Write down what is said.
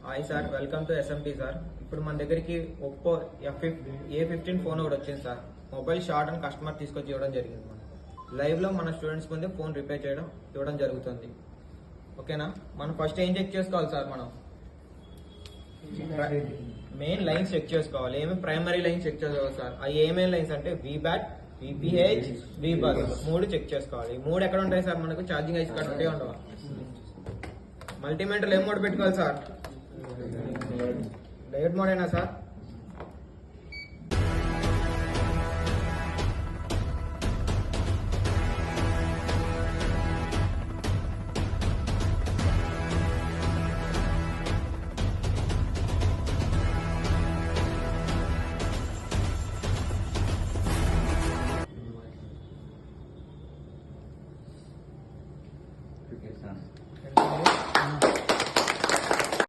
Hi sir, welcome to SMT sir. ఇప్పుడు మన దగ్గరికి ఒప్పో A15 ఫోన్ ఒకటి వచ్చింది సార్. మొబైల్ షార్ట్ అని కస్టమర్ తీసుకొచ్చి ఇవ్వడం జరిగింది. మనం లైవ్ లో మన స్టూడెంట్స్ ముందే ఫోన్ రిపేర్ చేయడం ఇవ్వడం జరుగుతుంది. ఓకేనా? మనం ఫస్ట్ ఏం చెక్ చేసుకోవాలి సార్? మనం మెయిన్ లైన్స్ చెక్ చేసుకోవాలి. ఏమి ప్రైమరీ లైన్స్ చెక్ చేసుకోవాలి సార్. అవి ఏమేమి లైన్స్ అంటే VBAT, VPH, VBUS 3 చెక్ చేసుకోవాలి. ఈ 3 ఎక్కడ ఉంటాయి సార్? మనకు ఛార్జింగ్ ఐసి కార్డ్ ఉంటే ఉండవా? మల్టీమీటర్లు ఏం మోడ్ పెట్టుకోవాలి సార్? డయోడ్ మోడ్ అయినా సార్?